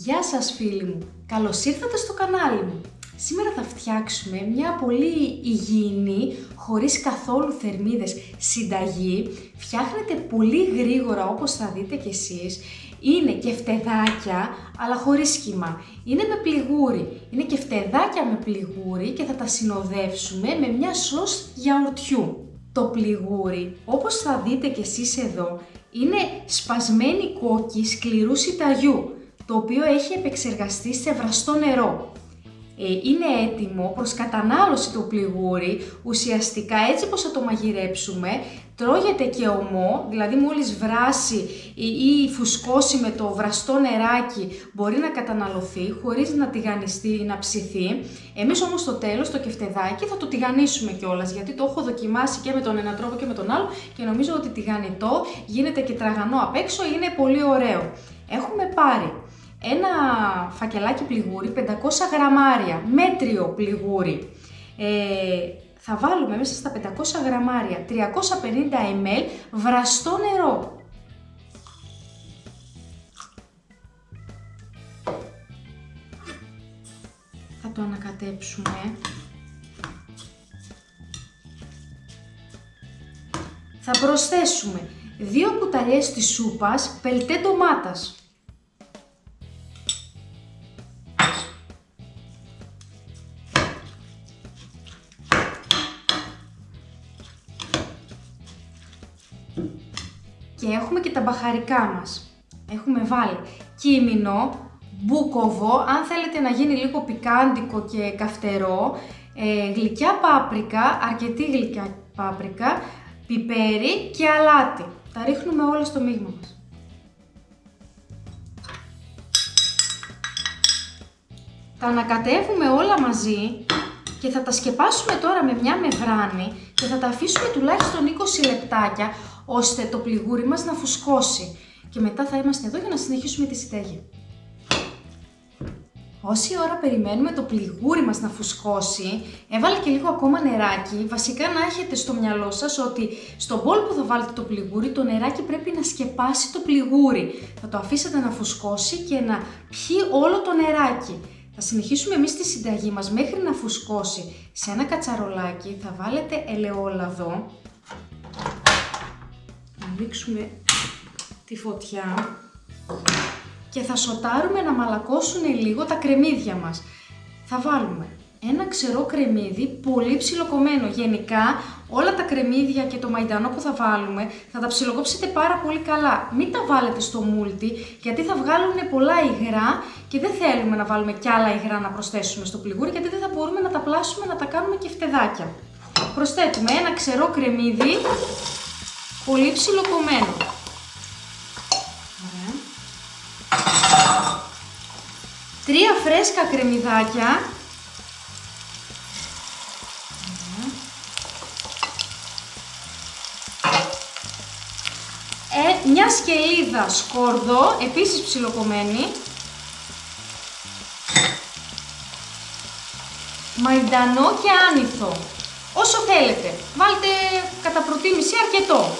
Γεια σας φίλοι μου, καλώς ήρθατε στο κανάλι μου. Σήμερα θα φτιάξουμε μια πολύ υγιεινή, χωρίς καθόλου θερμίδες συνταγή. Φτιάχνεται πολύ γρήγορα όπως θα δείτε κι εσείς. Είναι κεφτεδάκια αλλά χωρίς σχήμα. Είναι με πληγούρι. Είναι κεφτεδάκια με πληγούρι και θα τα συνοδεύσουμε με μια σως γιαουρτιού. Το πληγούρι, όπως θα δείτε κι εσείς εδώ, είναι σπασμένη κόκκι σκληρού σιταγιού, το οποίο έχει επεξεργαστεί σε βραστό νερό. Είναι έτοιμο προς κατανάλωση το πληγούρι, ουσιαστικά έτσι πως θα το μαγειρέψουμε, τρώγεται και ομό, δηλαδή μόλις βράσει ή φουσκώσει με το βραστό νεράκι μπορεί να καταναλωθεί χωρίς να τηγανιστεί ή να ψηθεί. Εμείς όμως στο τέλος το κεφτεδάκι θα το τηγανίσουμε κιόλας, γιατί το έχω δοκιμάσει και με τον ένα τρόπο και με τον άλλο και νομίζω ότι τηγανιτό γίνεται και τραγανό απ' έξω, είναι πολύ ωραίο. Έχουμε πάρει ένα φακελάκι πληγούρι, 500 γραμμάρια, μέτριο πληγούρι. Θα βάλουμε μέσα στα 500 γραμμάρια 350 ml βραστό νερό. Θα το ανακατέψουμε. Θα προσθέσουμε 2 κουταλιές της σούπας πελτέ ντομάτας. Και έχουμε και τα μπαχαρικά μας. Έχουμε βάλει κίμινο, μπούκοβο, αν θέλετε να γίνει λίγο πικάντικο και καυτερό, γλυκιά πάπρικα, αρκετή γλυκιά πάπρικα, πιπέρι και αλάτι. Τα ρίχνουμε όλα στο μείγμα μας. Τα ανακατεύουμε όλα μαζί και θα τα σκεπάσουμε τώρα με μια μεμβράνη και θα τα αφήσουμε τουλάχιστον 20 λεπτάκια ώστε το πληγούρι μας να φουσκώσει και μετά θα είμαστε εδώ για να συνεχίσουμε τη συνταγή. Όση ώρα περιμένουμε το πληγούρι μας να φουσκώσει, έβαλε και λίγο ακόμα νεράκι. Βασικά να έχετε στο μυαλό σας ότι στον μπολ που θα βάλετε το πληγούρι, το νεράκι πρέπει να σκεπάσει το πληγούρι. Θα το αφήσετε να φουσκώσει και να πιει όλο το νεράκι. Θα συνεχίσουμε εμείς τη συνταγή μας μέχρι να φουσκώσει. Σε ένα κατσαρολάκι θα βάλετε ελαιόλαδο. Να ανοίξουμε τη φωτιά και θα σοτάρουμε να μαλακώσουν λίγο τα κρεμμύδια μας. Θα βάλουμε ένα ξερό κρεμμύδι πολύ ψιλοκομμένο. Γενικά όλα τα κρεμμύδια και το μαϊντανό που θα βάλουμε θα τα ψιλοκόψετε πάρα πολύ καλά. Μην τα βάλετε στο μούλτι γιατί θα βγάλουν πολλά υγρά και δεν θέλουμε να βάλουμε κι άλλα υγρά να προσθέσουμε στο πληγούρι γιατί δεν θα μπορούμε να τα πλάσουμε να τα κάνουμε κεφτεδάκια. Προσθέτουμε ένα ξερό κρεμμύδι πολύ ψιλοκομμένο. Ωραία. 3 φρέσκα κρεμμυδάκια. Μια σκελίδα σκόρδο, επίσης ψιλοκομμένη. Μαϊντανό και άνηθο. Όσο θέλετε. Βάλτε κατά προτίμηση αρκετό.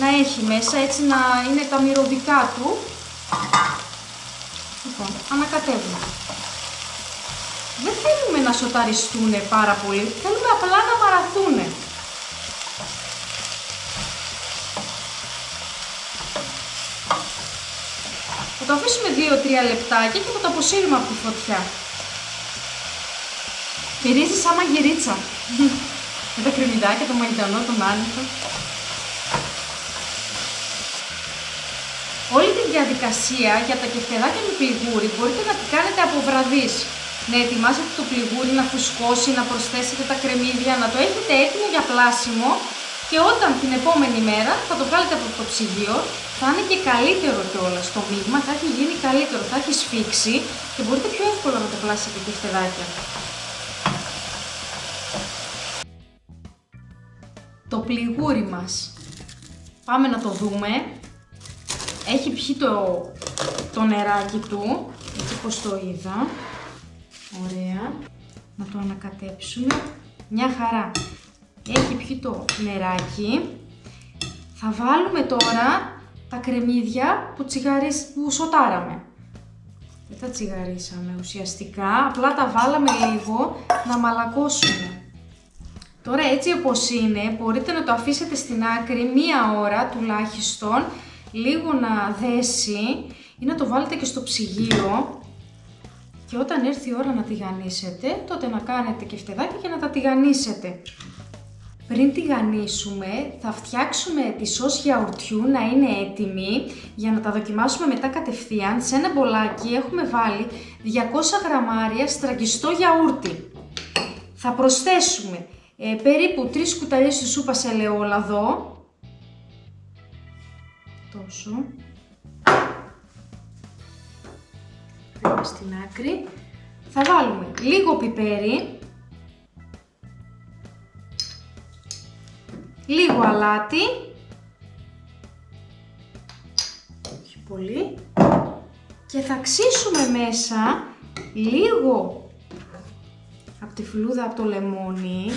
Να έχει μέσα, έτσι να είναι τα μυρωδικά του. Λοιπόν, ανακατεύουμε. Δεν θέλουμε να σοταριστούν πάρα πολύ, θέλουμε απλά να μαραθούν. Θα το αφήσουμε 2-3 λεπτάκια και θα το αποσύρουμε από τη φωτιά. Μυρίζει σαν μαγειρίτσα. Με τα κρεμμυδάκια, το μαϊντανό, τον άνηθο. Όλη τη διαδικασία για τα κεφτεδάκια με πληγούρι μπορείτε να τη κάνετε από βραδείς. Να ετοιμάσετε το πληγούρι να φουσκώσει, να προσθέσετε τα κρεμμύδια, να το έχετε έτοιμο για πλάσιμο και όταν την επόμενη μέρα θα το βγάλετε από το ψυγείο, θα είναι και καλύτερο κιόλας το μείγμα, θα έχει γίνει καλύτερο, θα έχει σφίξει και μπορείτε πιο εύκολα να το πλάσετε κεφτεδάκια. Το πληγούρι μας, πάμε να το δούμε. Έχει πιει το νεράκι του, έτσι πως το είδα. Ωραία. Να το ανακατέψουμε. Μια χαρά. Έχει πιει το νεράκι. Θα βάλουμε τώρα τα κρεμμύδια που σοτάραμε. Δεν τα τσιγαρίσαμε ουσιαστικά, απλά τα βάλαμε λίγο να μαλακώσουμε. Τώρα έτσι όπως είναι, μπορείτε να το αφήσετε στην άκρη 1 ώρα τουλάχιστον, λίγο να δέσει ή να το βάλετε και στο ψυγείο και όταν έρθει η ώρα να τηγανίσετε, τότε να κάνετε κεφτεδάκια και να τα τηγανίσετε. Πριν τηγανίσουμε, θα φτιάξουμε τη σως γιαουρτιού να είναι έτοιμη για να τα δοκιμάσουμε μετά κατευθείαν. Σε ένα μπολάκι έχουμε βάλει 200 γραμμάρια στραγγιστό γιαούρτι. Θα προσθέσουμε περίπου 3 κουταλιές σούπας ελαιόλαδο. Τόσο. Στην άκρη. Θα βάλουμε λίγο πιπέρι. Λίγο αλάτι, όχι πολύ, και θα ξύσουμε μέσα λίγο από τη φλούδα από το λεμόνι,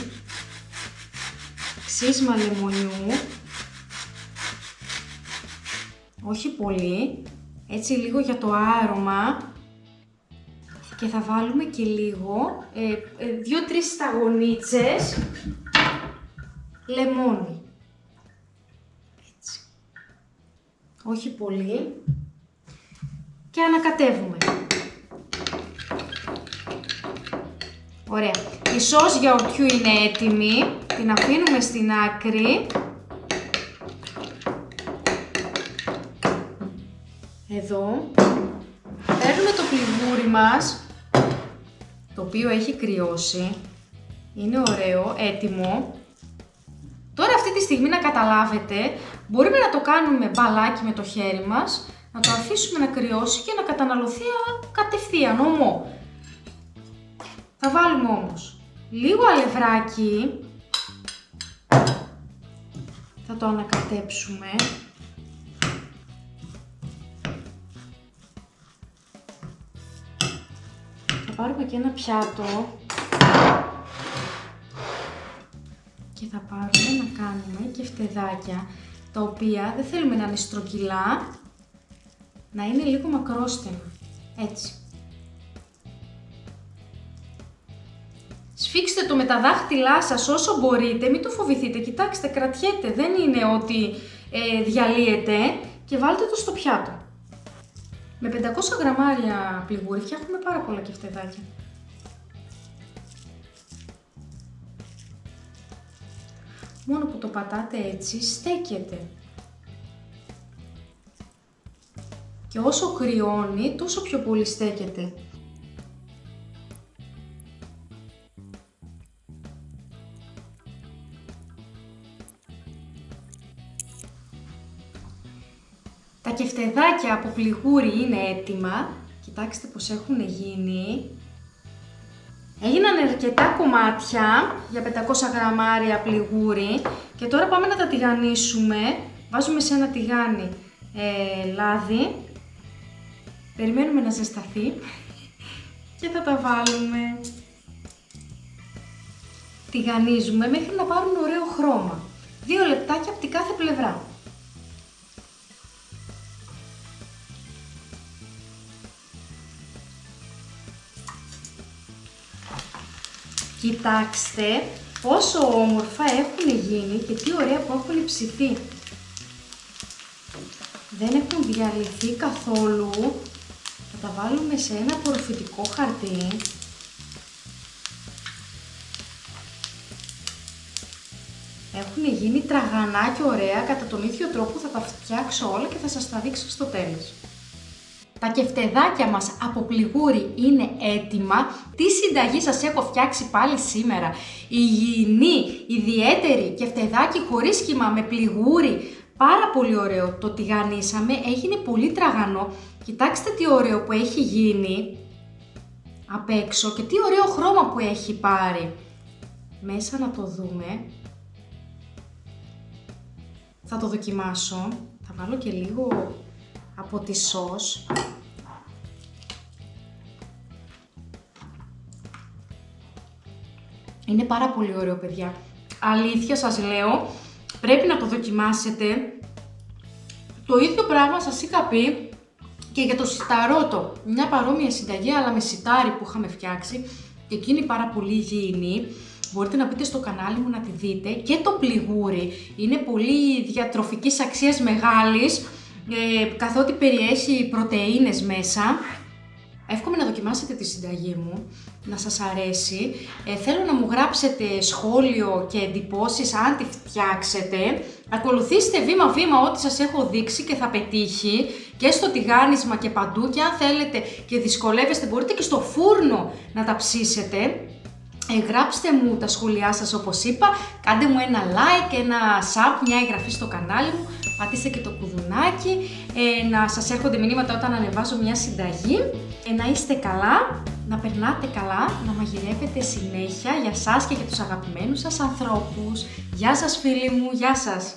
ξύσμα λεμονιού, όχι πολύ, έτσι λίγο για το άρωμα, και θα βάλουμε και λίγο, 2-3 σταγονίτσες λεμόνι, έτσι, όχι πολύ, και ανακατεύουμε. Ωραία, η σως γιαουρτιού είναι έτοιμη, την αφήνουμε στην άκρη. Εδώ παίρνουμε το πληγούρι μας, το οποίο έχει κρυώσει, είναι ωραίο, έτοιμο. Τώρα αυτή τη στιγμή να καταλάβετε, μπορούμε να το κάνουμε μπαλάκι με το χέρι μας, να το αφήσουμε να κρυώσει και να καταναλωθεί κατευθείαν, ομό. Θα βάλουμε όμως λίγο αλευράκι, θα το ανακατέψουμε. Θα πάρουμε και ένα πιάτο και θα πάρουμε να κάνουμε κεφτεδάκια, τα οποία δεν θέλουμε να είναι στρογγυλά, να είναι λίγο μακρόστενα, έτσι. Σφίξτε το με τα δάχτυλά σας όσο μπορείτε, μην το φοβηθείτε, κοιτάξτε, κρατιέται, δεν είναι ότι διαλύεται, και βάλτε το στο πιάτο. Με 500 γραμμάρια πληγούρι φτιάχνουμε πάρα πολλά κεφτεδάκια. Μόνο που το πατάτε έτσι, στέκεται. Και όσο κρυώνει, τόσο πιο πολύ στέκεται. Τα κεφτεδάκια από πληγούρι είναι έτοιμα. Κοιτάξτε πως έχουν γίνει. Έγιναν αρκετά κομμάτια για 500 γραμμάρια πληγούρι και τώρα πάμε να τα τηγανίσουμε. Βάζουμε σε ένα τηγάνι λάδι, περιμένουμε να ζεσταθεί και θα τα βάλουμε. Τηγανίζουμε μέχρι να πάρουν ωραίο χρώμα. 2 λεπτάκια από την κάθε πλευρά. Κοιτάξτε πόσο όμορφα έχουν γίνει και τι ωραία που έχουν ψηθεί. Δεν έχουν διαλυθεί καθόλου. Θα τα βάλουμε σε ένα απορροφητικό χαρτί. Έχουν γίνει τραγανά και ωραία, κατά τον ίδιο τρόπο θα τα φτιάξω όλα και θα σας τα δείξω στο τέλος. Τα κεφτεδάκια μας από πληγούρι είναι έτοιμα. Τι συνταγή σας έχω φτιάξει πάλι σήμερα? Υγιεινή, ιδιαίτερη κεφτεδάκι χωρίς κύμα με πληγούρι. Πάρα πολύ ωραίο. Το τηγανίσαμε, έγινε πολύ τραγανό. Κοιτάξτε τι ωραίο που έχει γίνει απ' έξω και τι ωραίο χρώμα που έχει πάρει. Μέσα να το δούμε. Θα το δοκιμάσω. Θα βάλω και λίγο από τη σως. Είναι πάρα πολύ ωραίο, παιδιά. Αλήθεια σας λέω, πρέπει να το δοκιμάσετε. Το ίδιο πράγμα σας είχα πει Και για το σιταρότο, μια παρόμοια συνταγή αλλά με σιτάρι που είχαμε φτιάξει και εκείνη πάρα πολύ υγιεινή. Μπορείτε να μπείτε στο κανάλι μου να τη δείτε. Και το πληγούρι είναι πολύ διατροφικής αξίας μεγάλης, καθότι περιέχει πρωτεΐνες μέσα. Εύχομαι να δοκιμάσετε τη συνταγή μου, να σας αρέσει. Θέλω να μου γράψετε σχόλιο και εντυπώσεις αν τη φτιάξετε. Ακολουθήστε βήμα-βήμα ό,τι σας έχω δείξει και θα πετύχει και στο τηγάνισμα και παντού, και αν θέλετε και δυσκολεύεστε μπορείτε και στο φούρνο να τα ψήσετε. Γράψτε μου τα σχόλιά σας όπως είπα, κάντε μου ένα like, ένα sub, μια εγγραφή στο κανάλι μου, πατήστε και το κουδουνάκι, να σας έρχονται μηνύματα όταν ανεβάζω μια συνταγή. Να είστε καλά, να περνάτε καλά, να μαγειρεύετε συνέχεια για σας και για τους αγαπημένους σας ανθρώπους. Γεια σας φίλοι μου, γεια σας!